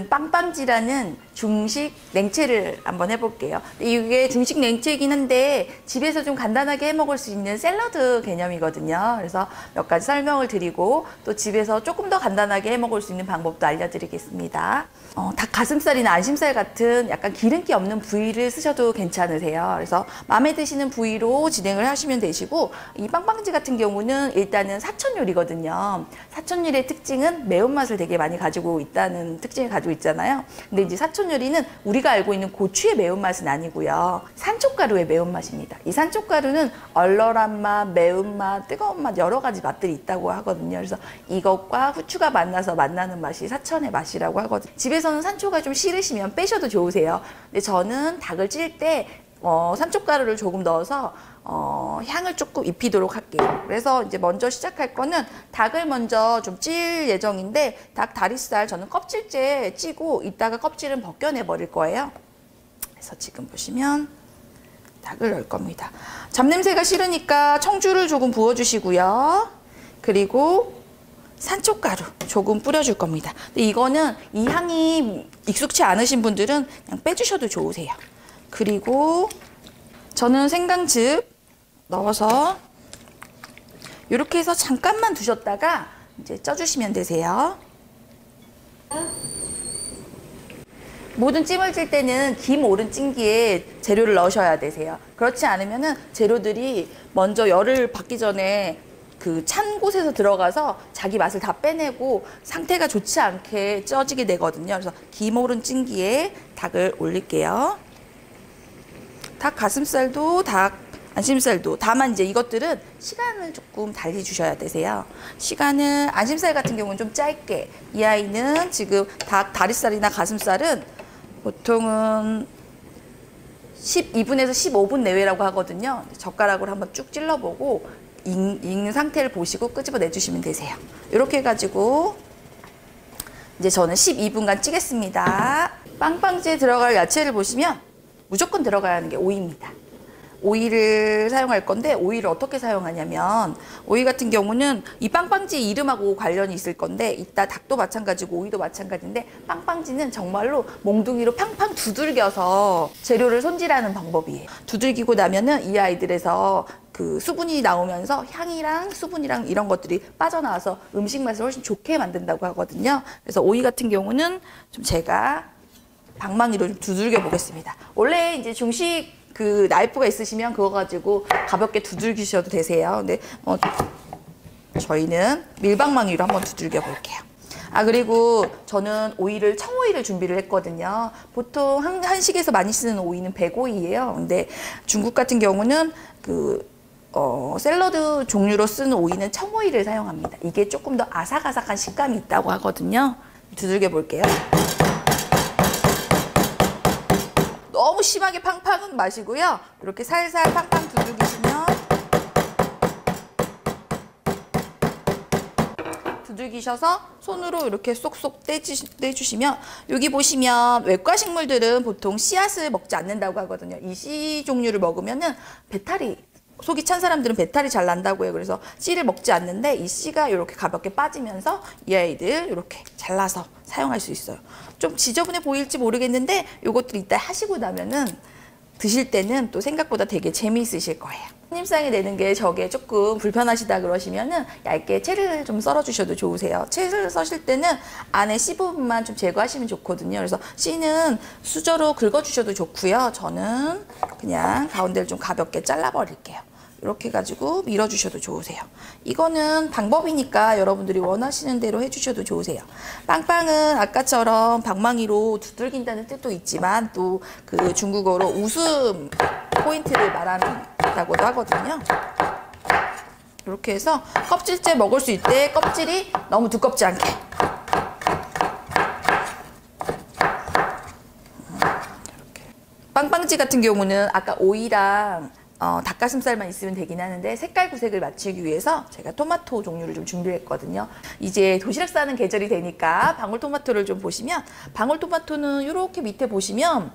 빵빵지라는 중식 냉채를 한번 해볼게요. 이게 중식 냉채이긴 한데 집에서 좀 간단하게 해 먹을 수 있는 샐러드 개념이거든요. 그래서 몇 가지 설명을 드리고 또 집에서 조금 더 간단하게 해 먹을 수 있는 방법도 알려드리겠습니다. 닭 가슴살이나 안심살 같은 약간 기름기 없는 부위를 쓰셔도 괜찮으세요. 그래서 마음에 드시는 부위로 진행을 하시면 되시고, 이 빵빵지 같은 경우는 일단은 사천 요리거든요. 사천 요리의 특징은 매운맛을 되게 많이 가지고 있다는 특징을 가지고 있잖아요. 근데 이제 사천 요리는 우리가 알고 있는 고추의 매운맛은 아니고요. 산초가루의 매운맛입니다. 이 산초가루는 얼얼한 맛, 매운맛, 뜨거운 맛 여러 가지 맛들이 있다고 하거든요. 그래서 이것과 후추가 만나서 만나는 맛이 사천의 맛이라고 하거든요. 집에서는 산초가 좀 싫으시면 빼셔도 좋으세요. 근데 저는 닭을 찔 때 산초가루를 조금 넣어서 향을 조금 입히도록 할게요. 그래서 이제 먼저 시작할 거는 닭을 먼저 좀 찔 예정인데, 닭 다리살 저는 껍질째 찌고 이따가 껍질은 벗겨내 버릴 거예요. 그래서 지금 보시면 닭을 넣을 겁니다. 잡냄새가 싫으니까 청주를 조금 부어주시고요. 그리고 산초가루 조금 뿌려줄 겁니다. 근데 이거는 이 향이 익숙치 않으신 분들은 그냥 빼주셔도 좋으세요. 그리고 저는 생강즙 넣어서 이렇게 해서 잠깐만 두셨다가 이제 쪄주시면 되세요. 모든 찜을 찔 때는 김 오른 찜기에 재료를 넣으셔야 되세요. 그렇지 않으면은 재료들이 먼저 열을 받기 전에 그 찬 곳에서 들어가서 자기 맛을 다 빼내고 상태가 좋지 않게 쪄지게 되거든요. 그래서 김 오른 찜기에 닭을 올릴게요. 닭 가슴살도 닭 안심살도, 다만 이제 이것들은 시간을 조금 달리 주셔야 되세요. 시간은 안심살 같은 경우는 좀 짧게, 이 아이는 지금 닭 다리살이나 가슴살은 보통은 12분에서 15분 내외라고 하거든요. 젓가락으로 한번 쭉 찔러보고 익는 상태를 보시고 끄집어 내주시면 되세요. 이렇게 해가지고 이제 저는 12분간 찌겠습니다. 빵빵지에 들어갈 야채를 보시면 무조건 들어가야 하는 게 오이입니다. 오이를 사용할 건데, 오이를 어떻게 사용하냐면, 오이 같은 경우는 이 빵빵지 이름하고 관련이 있을 건데, 이따 닭도 마찬가지고 오이도 마찬가지인데, 빵빵지는 정말로 몽둥이로 팡팡 두들겨서 재료를 손질하는 방법이에요. 두들기고 나면은 이 아이들에서 그 수분이 나오면서 향이랑 수분이랑 이런 것들이 빠져나와서 음식 맛을 훨씬 좋게 만든다고 하거든요. 그래서 오이 같은 경우는 좀 제가 방망이로 좀 두들겨 보겠습니다. 원래 이제 중식 그 나이프가 있으시면 그거 가지고 가볍게 두들기셔도 되세요. 근데 저희는 밀방망이로 한번 두들겨 볼게요. 그리고 저는 오이를 청오이를 준비를 했거든요. 보통 한식에서 많이 쓰는 오이는 백오이예요. 근데 중국 같은 경우는 그 샐러드 종류로 쓰는 오이는 청오이를 사용합니다. 이게 조금 더 아삭아삭한 식감이 있다고 하거든요. 두들겨 볼게요. 너무 심하게 팡팡은 마시고요. 이렇게 살살 팡팡 두들기시면, 두들기셔서 손으로 이렇게 쏙쏙 떼주시면, 여기 보시면 외과 식물들은 보통 씨앗을 먹지 않는다고 하거든요. 이 씨 종류를 먹으면은 배탈이, 속이 찬 사람들은 배탈이 잘 난다고 해요. 그래서 씨를 먹지 않는데 이 씨가 이렇게 가볍게 빠지면서 이 아이들 이렇게 잘라서 사용할 수 있어요. 좀 지저분해 보일지 모르겠는데 이것들 이따 하시고 나면은 드실 때는 또 생각보다 되게 재미있으실 거예요. 손님상에 내는 게 저게 조금 불편하시다 그러시면은 얇게 채를 좀 썰어 주셔도 좋으세요. 채를 써실 때는 안에 씨 부분만 좀 제거하시면 좋거든요. 그래서 씨는 수저로 긁어 주셔도 좋고요. 저는 그냥 가운데를 좀 가볍게 잘라 버릴게요. 이렇게 해가지고 밀어주셔도 좋으세요. 이거는 방법이니까 여러분들이 원하시는 대로 해주셔도 좋으세요. 빵빵은 아까처럼 방망이로 두들긴다는 뜻도 있지만 또 그 중국어로 웃음 포인트를 말한다고도 하거든요. 이렇게 해서 껍질째 먹을 수 있대. 껍질이 너무 두껍지 않게. 이렇게. 빵빵지 같은 경우는 아까 오이랑 닭가슴살만 있으면 되긴 하는데 색깔 구색을 맞추기 위해서 제가 토마토 종류를 좀 준비했거든요. 이제 도시락 싸는 계절이 되니까 방울토마토를 좀 보시면, 방울토마토는 이렇게 밑에 보시면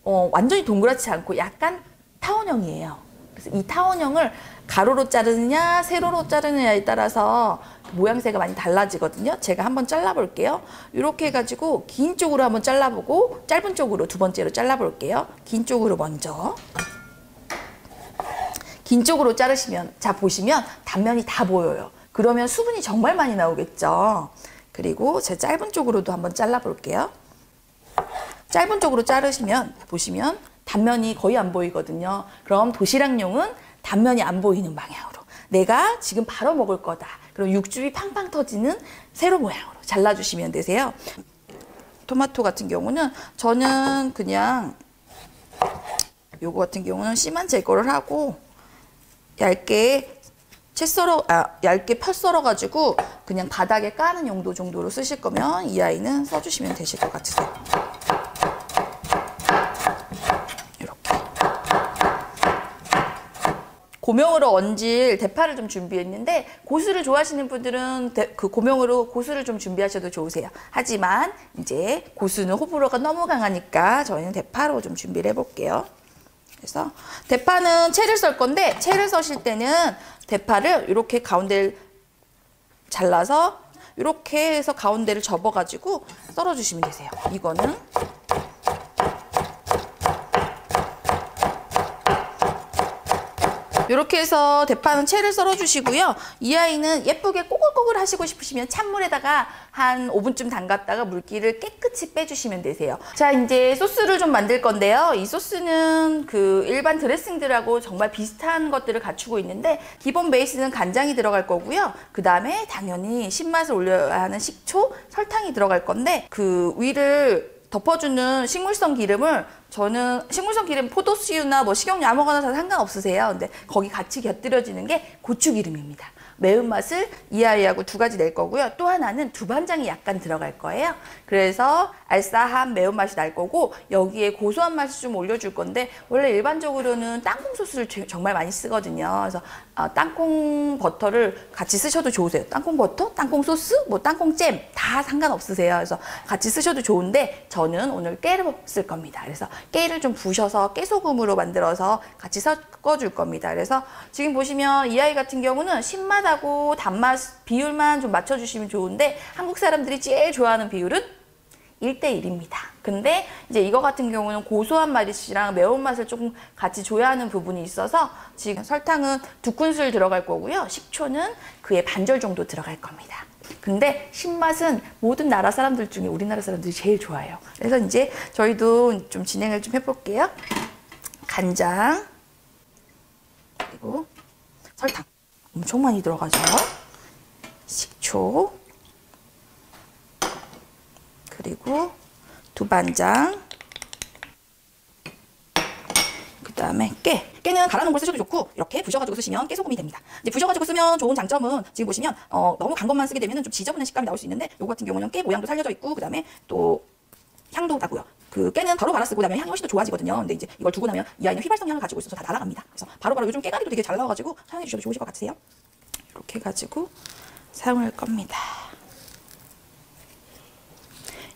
완전히 동그랗지 않고 약간 타원형이에요. 그래서 이 타원형을 가로로 자르느냐 세로로 자르느냐에 따라서 모양새가 많이 달라지거든요. 제가 한번 잘라볼게요. 이렇게 해가지고 긴 쪽으로 한번 잘라보고 짧은 쪽으로 두 번째로 잘라볼게요. 긴 쪽으로 먼저. 긴 쪽으로 자르시면, 자 보시면 단면이 다 보여요. 그러면 수분이 정말 많이 나오겠죠. 그리고 제 짧은 쪽으로도 한번 잘라볼게요. 짧은 쪽으로 자르시면 보시면 단면이 거의 안 보이거든요. 그럼 도시락용은 단면이 안 보이는 방향으로, 내가 지금 바로 먹을 거다, 그럼 육즙이 팡팡 터지는 세로 모양으로 잘라주시면 되세요. 토마토 같은 경우는 저는 그냥 요거 같은 경우는 씨만 제거를 하고 얇게 얇게 펴 썰어 가지고 그냥 바닥에 까는 용도 정도로 쓰실 거면 이 아이는 써주시면 되실 것 같으세요. 이렇게 고명으로 얹을 대파를 좀 준비했는데, 고수를 좋아하시는 분들은 그 고명으로 고수를 좀 준비하셔도 좋으세요. 하지만 이제 고수는 호불호가 너무 강하니까 저희는 대파로 좀 준비를 해볼게요. 그래서 대파는 채를 썰 건데, 채를 써실 때는 대파를 이렇게 가운데를 잘라서 이렇게 해서 가운데를 접어가지고 썰어주시면 되세요. 이거는 이렇게 해서 대파는 채를 썰어주시고요. 이 아이는 예쁘게 꼬글꼬글 하시고 싶으시면 찬물에다가 한 5분쯤 담갔다가 물기를 깨끗이 빼주시면 되세요. 자, 이제 소스를 좀 만들 건데요. 이 소스는 그 일반 드레싱들하고 정말 비슷한 것들을 갖추고 있는데, 기본 베이스는 간장이 들어갈 거고요. 그 다음에 당연히 신맛을 올려야 하는 식초, 설탕이 들어갈 건데, 그 위를 덮어주는 식물성 기름을, 저는 식물성 기름 포도씨유나 뭐 식용유 아무거나 다 상관없으세요. 근데 거기 같이 곁들여지는 게 고추기름입니다. 매운맛을 이 아이하고 두 가지 낼 거고요. 또 하나는 두반장이 약간 들어갈 거예요. 그래서 알싸한 매운맛이 날 거고, 여기에 고소한 맛이 좀 올려줄 건데, 원래 일반적으로는 땅콩 소스를 정말 많이 쓰거든요. 그래서 땅콩 버터를 같이 쓰셔도 좋으세요. 땅콩 버터, 땅콩 소스, 뭐 땅콩 잼 다 상관없으세요. 그래서 같이 쓰셔도 좋은데, 저는 오늘 깨를 쓸 겁니다. 그래서 깨를 좀 부셔서 깨소금으로 만들어서 같이 섞어줄 겁니다. 그래서 지금 보시면 이 아이 같은 경우는 신맛하고 단맛 비율만 좀 맞춰주시면 좋은데, 한국 사람들이 제일 좋아하는 비율은 1:1입니다. 근데 이제 이거 같은 경우는 고소한 맛이랑 매운맛을 조금 같이 줘야 하는 부분이 있어서 지금 설탕은 2큰술 들어갈 거고요. 식초는 그의 반절 정도 들어갈 겁니다. 근데 신맛은 모든 나라 사람들 중에 우리나라 사람들이 제일 좋아해요. 그래서 이제 저희도 좀 진행을 좀 해볼게요. 간장, 그리고 설탕 엄청 많이 들어가죠. 식초, 그리고 두반장, 그 다음에 깨는 갈아놓은 걸 쓰셔도 좋고, 이렇게 부셔가지고 쓰시면 깨소금이 됩니다. 이제 부셔가지고 쓰면 좋은 장점은, 지금 보시면 너무 간 것만 쓰게 되면 좀 지저분한 식감이 나올 수 있는데, 요거 같은 경우는 깨 모양도 살려져 있고, 그 다음에 또 향도 나고요. 그 깨는 바로 갈아 쓰고 나면 향이 훨씬 더 좋아지거든요. 근데 이제 이걸 두고 나면 이 아이는 휘발성 향을 가지고 있어서 다 날아갑니다. 그래서 바로바로 요즘 깨가리도 되게 잘 나와가지고 사용해 주셔도 좋으실 것 같으세요. 이렇게 해가지고 사용할 겁니다.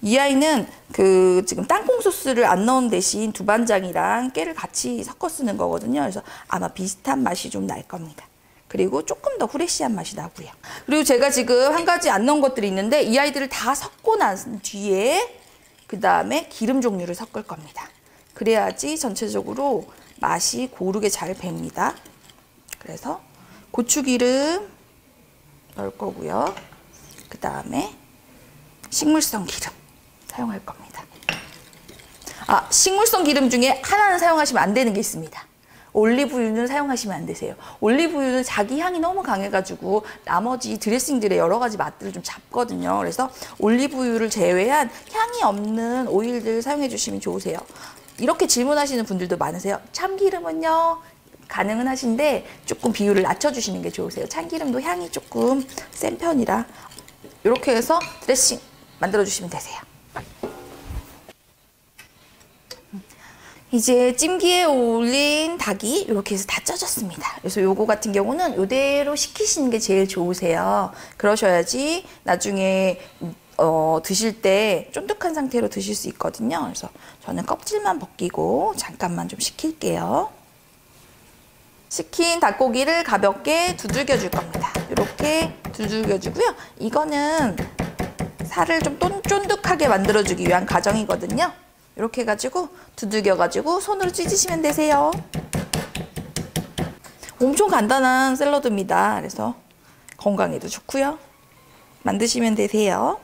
이 아이는 그 지금 땅콩 소스를 안 넣은 대신 두반장이랑 깨를 같이 섞어 쓰는 거거든요. 그래서 아마 비슷한 맛이 좀 날 겁니다. 그리고 조금 더 후레쉬한 맛이 나고요. 그리고 제가 지금 한 가지 안 넣은 것들이 있는데, 이 아이들을 다 섞고 난 뒤에 그 다음에 기름 종류를 섞을 겁니다. 그래야지 전체적으로 맛이 고르게 잘 뱄니다. 그래서 고추기름 넣을 거고요. 그 다음에 식물성 기름 사용할 겁니다. 식물성 기름 중에 하나는 사용하시면 안 되는 게 있습니다. 올리브유는 사용하시면 안 되세요. 올리브유는 자기 향이 너무 강해가지고 나머지 드레싱들의 여러 가지 맛들을 좀 잡거든요. 그래서 올리브유를 제외한 향이 없는 오일들 사용해 주시면 좋으세요. 이렇게 질문하시는 분들도 많으세요. 참기름은요? 가능은 하신데 조금 비율을 낮춰주시는 게 좋으세요. 참기름도 향이 조금 센 편이라 이렇게 해서 드레싱 만들어주시면 되세요. 이제 찜기에 올린 닭이 이렇게 해서 다 쪄졌습니다. 그래서 요거 같은 경우는 이대로 식히시는 게 제일 좋으세요. 그러셔야지 나중에 드실 때 쫀득한 상태로 드실 수 있거든요. 그래서 저는 껍질만 벗기고 잠깐만 좀 식힐게요. 식힌 닭고기를 가볍게 두들겨 줄 겁니다. 이렇게 두들겨 주고요. 이거는 살을 좀 쫀득하게 만들어주기 위한 과정이거든요. 이렇게 해가지고 두들겨가지고 손으로 찢으시면 되세요. 엄청 간단한 샐러드입니다. 그래서 건강에도 좋고요. 만드시면 되세요.